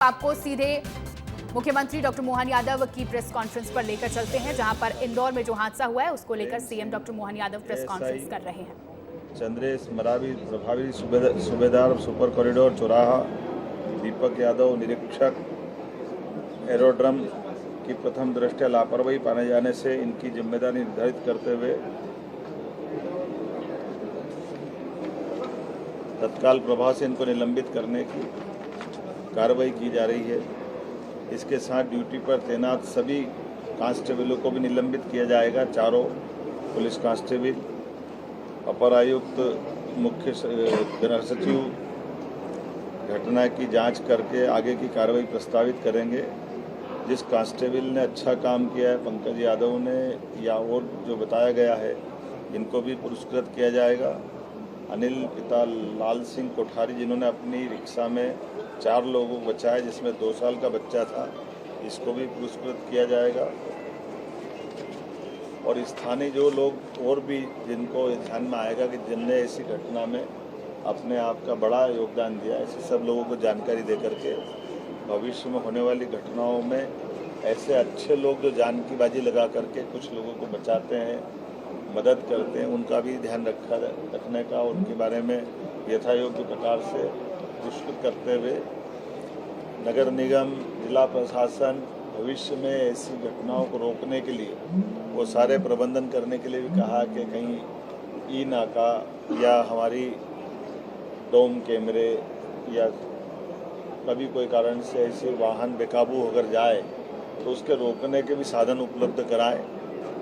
आपको सीधे मुख्यमंत्री डॉक्टर मोहन यादव की प्रेस कॉन्फ्रेंस पर लेकर चलते हैं, जहां पर इंदौर में जो हादसा हुआ है उसको लेकर CM doctor Mohan Yadav press conference कर रहे हैं। चंद्रेश मरावी प्रभावी सूबेदार सुपर कॉरिडोर चौराहा, दीपक यादव निरीक्षक एरोड्रम की प्रथम दृष्टया लापरवाही पाने जाने से इनकी जिम्मेदारी निर्धारित करते हुए तत्काल प्रभाव से इनको निलंबित करने की कार्रवाई की जा रही है। इसके साथ ड्यूटी पर तैनात सभी कांस्टेबलों को भी निलंबित किया जाएगा। चारों पुलिस कांस्टेबल, अपर आयुक्त, मुख्य गृह सचिव घटना की जांच करके आगे की कार्रवाई प्रस्तावित करेंगे। जिस कांस्टेबल ने अच्छा काम किया है, पंकज यादव ने या और जो बताया गया है, इनको भी पुरस्कृत किया जाएगा। अनिल पिता लाल सिंह कोठारी, जिन्होंने अपनी रिक्शा में 4 लोगों को बचाया, जिसमें 2 साल का बच्चा था, इसको भी पुरस्कृत किया जाएगा। और स्थानीय जो लोग और भी जिनको ध्यान में आएगा कि जिनने ऐसी घटना में अपने आप का बड़ा योगदान दिया, ऐसे सब लोगों को जानकारी दे करके भविष्य में होने वाली घटनाओं में ऐसे अच्छे लोग जो जान की बाजी लगा करके कुछ लोगों को बचाते हैं, मदद करते हैं, उनका भी ध्यान रखने का, उनके बारे में यथायोग्य प्रकार से पुरस्कृत करते हुए नगर निगम, जिला प्रशासन भविष्य में ऐसी घटनाओं को रोकने के लिए वो सारे प्रबंधन करने के लिए भी कहा कि कहीं ई नाका या हमारी डोम कैमरे या कभी कोई कारण से ऐसे वाहन बेकाबू होकर जाए तो उसके रोकने के भी साधन उपलब्ध कराएं,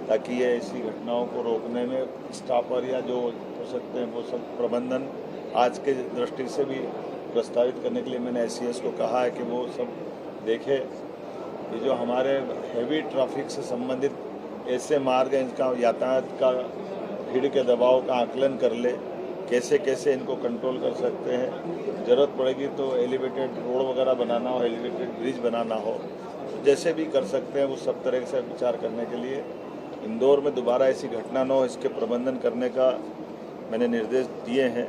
ताकि ये ऐसी घटनाओं को रोकने में स्टाफर या जो हो सकते हैं वो सब प्रबंधन आज के दृष्टि से भी प्रस्तावित करने के लिए मैंने एससीएस को कहा है कि वो सब देखे। ये जो हमारे हैवी ट्रैफिक से संबंधित ऐसे मार्ग हैं, इनका यातायात का भीड़ के दबाव का आकलन कर ले, कैसे कैसे इनको कंट्रोल कर सकते हैं। ज़रूरत पड़ेगी तो एलिवेटेड रोड वगैरह बनाना हो, एलिवेटेड ब्रिज बनाना हो, जैसे भी कर सकते हैं वो सब तरह से विचार करने के लिए इंदौर में दोबारा ऐसी घटना न हो, इसके प्रबंधन करने का मैंने निर्देश दिए हैं।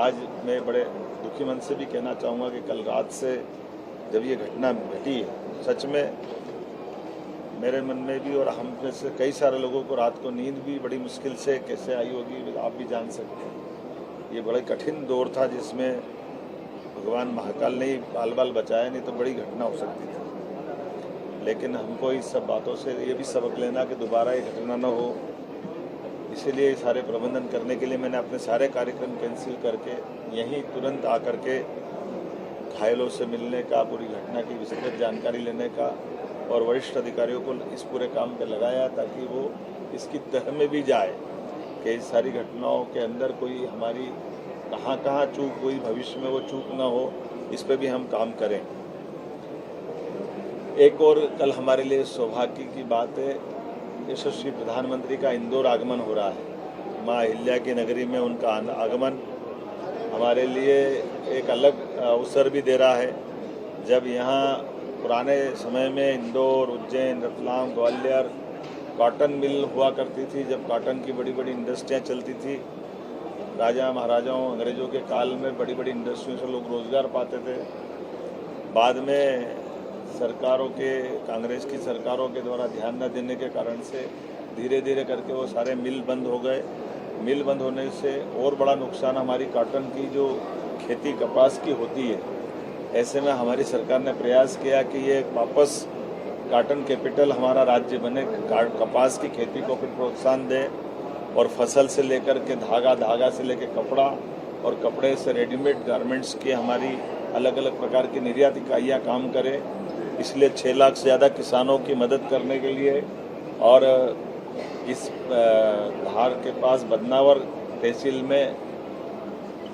आज मैं बड़े दुखी मन से भी कहना चाहूँगा कि कल रात से जब ये घटना घटी है, सच में मेरे मन में भी और हम में से कई सारे लोगों को रात को नींद भी बड़ी मुश्किल से कैसे आई होगी, आप भी जान सकते हैं। ये बड़ा कठिन दौर था जिसमें भगवान महाकाल ने ही बाल बाल बचाया, नहीं तो बड़ी घटना हो सकती थी। लेकिन हमको इस सब बातों से ये भी सबक लेना कि दोबारा ये घटना न हो, इसीलिए सारे प्रबंधन करने के लिए मैंने अपने सारे कार्यक्रम कैंसिल करके यहीं तुरंत आकर के घायलों से मिलने का, पूरी घटना की विस्तृत जानकारी लेने का और वरिष्ठ अधिकारियों को इस पूरे काम पे लगाया, ताकि वो इसकी तह में भी जाए कि इस सारी घटनाओं के अंदर कोई हमारी कहाँ चूक हुई, भविष्य में वो चूक ना हो, इस पे भी हम काम करें। एक और कल हमारे लिए सौभाग्य की बात है, यशस्वी प्रधानमंत्री का इंदौर आगमन हो रहा है। माँ अहिल्या की नगरी में उनका आगमन हमारे लिए एक अलग अवसर भी दे रहा है। जब यहाँ पुराने समय में इंदौर, उज्जैन, रतलाम, ग्वालियर कॉटन मिल हुआ करती थी, जब कॉटन की बड़ी बड़ी इंडस्ट्रियाँ चलती थी, राजा महाराजाओं अंग्रेज़ों के काल में बड़ी बड़ी इंडस्ट्रियों से लोग रोज़गार पाते थे। बाद में सरकारों के, कांग्रेस की सरकारों के द्वारा ध्यान न देने के कारण से धीरे धीरे करके वो सारे मिल बंद हो गए। मिल बंद होने से और बड़ा नुकसान हमारी कॉटन की जो खेती कपास की होती है। ऐसे में हमारी सरकार ने प्रयास किया कि ये वापस कॉटन कैपिटल हमारा राज्य बने, कपास की खेती को फिर प्रोत्साहन दे और फसल से लेकर के धागा से लेकर कपड़ा और कपड़े से रेडीमेड गारमेंट्स की हमारी अलग अलग प्रकार की निर्यात इकाइयाँ काम करें। इसलिए 6 लाख से ज़्यादा किसानों की मदद करने के लिए और इस धार के पास बदनावर तहसील में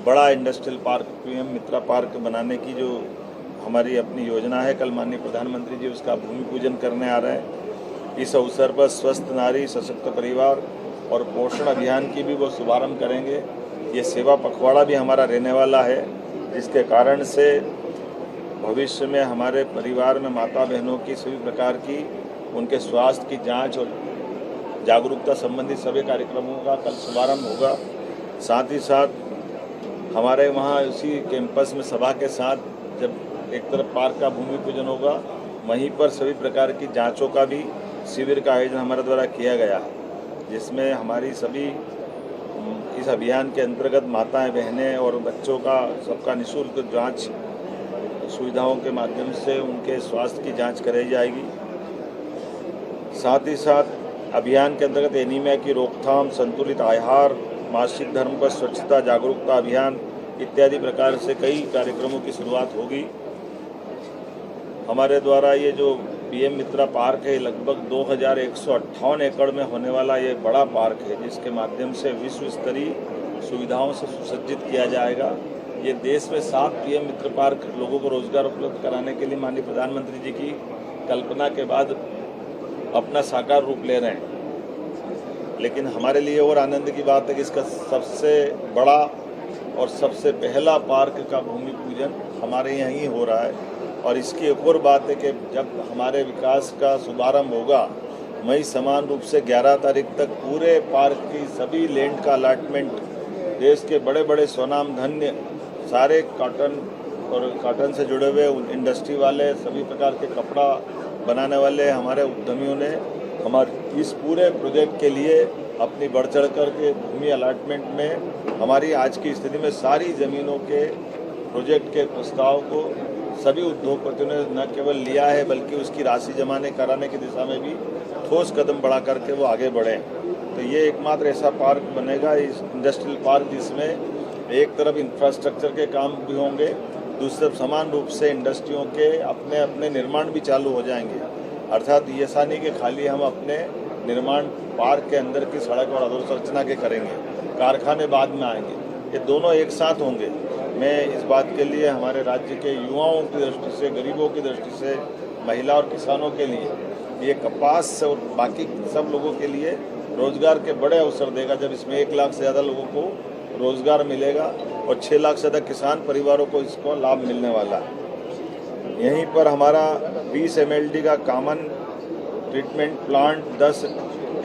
बड़ा इंडस्ट्रियल पार्क, पीएम मित्रा पार्क बनाने की जो हमारी अपनी योजना है, कल माननीय प्रधानमंत्री जी उसका भूमि पूजन करने आ रहे हैं। इस अवसर पर स्वस्थ नारी, सशक्त परिवार और पोषण अभियान की भी वो शुभारंभ करेंगे। ये सेवा पखवाड़ा भी हमारा रहने वाला है, जिसके कारण से भविष्य में हमारे परिवार में माता बहनों की सभी प्रकार की उनके स्वास्थ्य की जांच और जागरूकता संबंधी सभी कार्यक्रमों का कल शुभारंभ होगा। साथ ही साथ हमारे वहाँ उसी कैंपस में सभा के साथ जब एक तरफ पार्क का भूमि पूजन होगा, वहीं पर सभी प्रकार की जांचों का भी शिविर का आयोजन हमारे द्वारा किया गया है, जिसमें हमारी सभी इस अभियान के अंतर्गत माताएं, बहनें और बच्चों का सबका निःशुल्क जांच सुविधाओं के माध्यम से उनके स्वास्थ्य की जांच कराई जाएगी। साथ ही साथ अभियान के अंतर्गत एनीमिया की रोकथाम, संतुलित आहार, मासिक धर्म पर स्वच्छता जागरूकता अभियान इत्यादि प्रकार से कई कार्यक्रमों की शुरुआत होगी। हमारे द्वारा ये जो पीएम मित्रा पार्क है, लगभग 2158 एकड़ में होने वाला ये बड़ा पार्क है, जिसके माध्यम से विश्व स्तरीय सुविधाओं से सुसज्जित किया जाएगा। ये देश में 7 पीएम मित्र पार्क लोगों को रोजगार उपलब्ध कराने के लिए माननीय प्रधानमंत्री जी की कल्पना के बाद अपना साकार रूप ले रहे हैं। लेकिन हमारे लिए और आनंद की बात है कि इसका सबसे बड़ा और सबसे पहला पार्क का भूमि पूजन हमारे यहाँ ही हो रहा है। और इसकी एक और बात है कि जब हमारे विकास का शुभारंभ होगा, मई समान रूप से 11 तारीख तक पूरे पार्क की सभी लैंड का अलॉटमेंट देश के बड़े बड़े स्वनाम धन्य सारे कॉटन और कॉटन से जुड़े हुए इंडस्ट्री वाले, सभी प्रकार के कपड़ा बनाने वाले हमारे उद्यमियों ने हमारे इस पूरे प्रोजेक्ट के लिए अपनी बढ़ चढ़ कर के भूमि अलॉटमेंट में हमारी आज की स्थिति में सारी ज़मीनों के प्रोजेक्ट के प्रस्ताव को सभी उद्योगपतियों ने न केवल लिया है, बल्कि उसकी राशि जमा कराने की दिशा में भी ठोस कदम बढ़ा करके वो आगे बढ़े। तो ये एकमात्र ऐसा पार्क बनेगा, इस इंडस्ट्रियल पार्क, जिसमें एक तरफ इंफ्रास्ट्रक्चर के काम भी होंगे, दूसरी तरफ समान रूप से इंडस्ट्रियों के अपने अपने निर्माण भी चालू हो जाएंगे। अर्थात ये ऐसा नहीं कि खाली हम अपने निर्माण पार्क के अंदर की सड़क और अधोसंरचना के करेंगे, कारखाने बाद में आएंगे, ये दोनों एक साथ होंगे। मैं इस बात के लिए हमारे राज्य के युवाओं की दृष्टि से, गरीबों की दृष्टि से, महिला और किसानों के लिए ये कपास और बाकी सब लोगों के लिए रोजगार के बड़े अवसर देगा, जब इसमें 1 लाख से ज़्यादा लोगों को रोजगार मिलेगा और 6 लाख से ज़्यादा किसान परिवारों को इसको लाभ मिलने वाला है। यहीं पर हमारा 20 MLD का कॉमन ट्रीटमेंट प्लांट, 10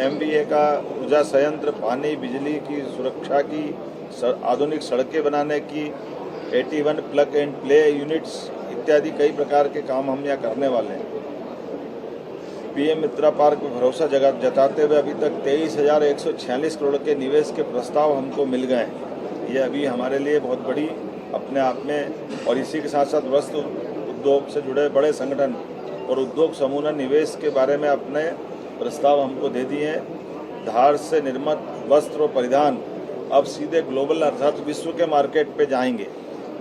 MVA का ऊर्जा संयंत्र, पानी बिजली की सुरक्षा की, आधुनिक सड़कें बनाने की, 81 प्लग एंड प्ले यूनिट्स इत्यादि कई प्रकार के काम हम यहाँ करने वाले हैं। पीएम मित्रा पार्क में भरोसा जताते हुए अभी तक 23,146 करोड़ के निवेश के प्रस्ताव हमको मिल गए हैं। ये अभी हमारे लिए बहुत बड़ी अपने आप में, और इसी के साथ साथ वस्त्र उद्योग से जुड़े बड़े संगठन और उद्योग समूह ने निवेश के बारे में अपने प्रस्ताव हमको दे दिए हैं। धार से निर्मित वस्त्र और परिधान अब सीधे ग्लोबल अर्थात विश्व के मार्केट पे जाएंगे,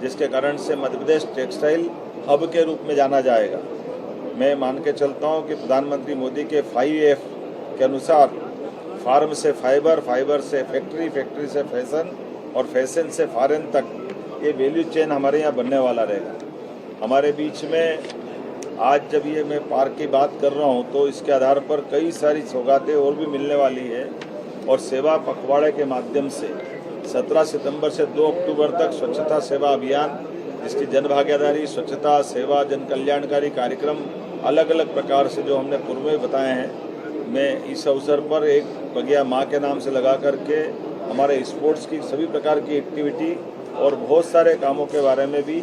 जिसके कारण से मध्य प्रदेश टेक्सटाइल हब के रूप में जाना जाएगा। मैं मान के चलता हूँ कि प्रधानमंत्री मोदी के 5F के अनुसार फार्म से फाइबर, फाइबर से फैक्ट्री, फैक्ट्री से फैशन और फैशन से फॉरेन तक ये वैल्यू चेन हमारे यहाँ बनने वाला रहेगा। हमारे बीच में आज जब ये मैं पार्क की बात कर रहा हूँ तो इसके आधार पर कई सारी सौगातें और भी मिलने वाली है। और सेवा पखवाड़े के माध्यम से 17 सितंबर से 2 अक्टूबर तक स्वच्छता सेवा अभियान, जिसकी जन भागीदारी, स्वच्छता, सेवा, जन कल्याणकारी कार्यक्रम अलग अलग प्रकार से जो हमने पूर्व में बताए हैं, मैं इस अवसर पर एक बगिया माँ के नाम से लगा करके हमारे स्पोर्ट्स की सभी प्रकार की एक्टिविटी और बहुत सारे कामों के बारे में भी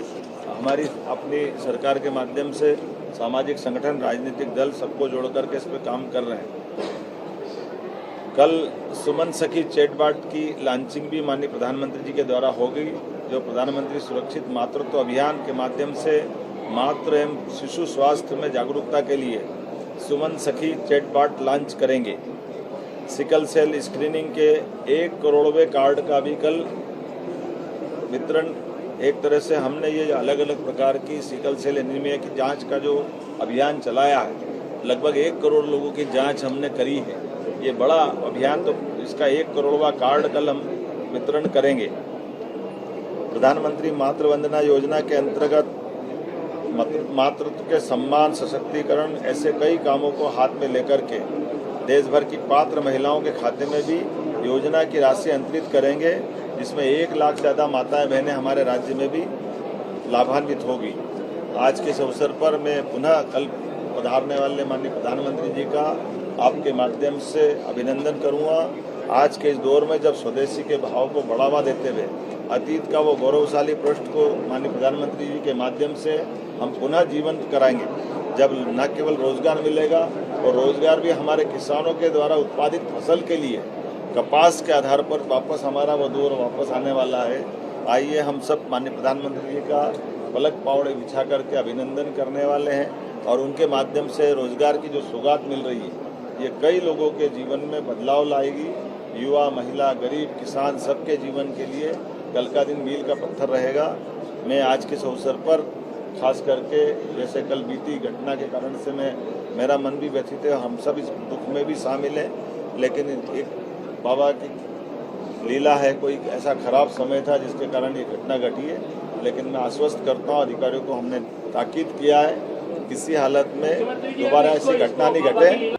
हमारी अपनी सरकार के माध्यम से सामाजिक संगठन, राजनीतिक दल सबको जोड़ करके इस पर काम कर रहे हैं। कल सुमन सखी चैटबॉट की लॉन्चिंग भी माननीय प्रधानमंत्री जी के द्वारा होगी, जो प्रधानमंत्री सुरक्षित मातृत्व अभियान के माध्यम से मातृ एवं शिशु स्वास्थ्य में जागरूकता के लिए सुमन सखी चैटबॉट लॉन्च करेंगे। सिकल सेल स्क्रीनिंग के 1 करोड़वें कार्ड का भी कल वितरण, एक तरह से हमने ये अलग अलग प्रकार की सिकल सेल एनीमिया की जांच का जो अभियान चलाया है, लगभग 1 करोड़ लोगों की जांच हमने करी है। ये बड़ा अभियान, तो इसका 1 करोड़वा कार्ड कल हम वितरण करेंगे। प्रधानमंत्री मातृ वंदना योजना के अंतर्गत मातृत्व के सम्मान, सशक्तिकरण, ऐसे कई कामों को हाथ में लेकर के देश भर की पात्र महिलाओं के खाते में भी योजना की राशि अंतरित करेंगे, जिसमें 1 लाख से ज़्यादा माताएं बहनें हमारे राज्य में भी लाभान्वित होगी। आज के इस अवसर पर मैं पुनः कल पधारने वाले माननीय प्रधानमंत्री जी का आपके माध्यम से अभिनंदन करूंगा आज के इस दौर में जब स्वदेशी के भाव को बढ़ावा देते हुए अतीत का वो गौरवशाली पृष्ठ को माननीय प्रधानमंत्री जी के माध्यम से हम पुनः जीवन कराएंगे, जब न केवल रोजगार मिलेगा और रोजगार भी हमारे किसानों के द्वारा उत्पादित फसल के लिए कपास के आधार पर वापस हमारा वो दौर वापस आने वाला है। आइए हम सब माननीय प्रधानमंत्री जी का पलक पावड़े बिछा करके अभिनंदन करने वाले हैं और उनके माध्यम से रोजगार की जो सौगात मिल रही है ये कई लोगों के जीवन में बदलाव लाएगी। युवा, महिला, गरीब, किसान सबके जीवन के लिए कल का दिन मील का पत्थर रहेगा। मैं आज के इस अवसर पर खास करके जैसे कल बीती घटना के कारण से मेरा मन भी व्यथित है, हम सब इस दुख में भी शामिल हैं, लेकिन एक बाबा की लीला है, कोई ऐसा खराब समय था जिसके कारण ये घटना घटी है। लेकिन मैं आश्वस्त करता हूँ अधिकारियों को, हमने ताकीद किया है किसी हालत में दोबारा ऐसी घटना नहीं घटे।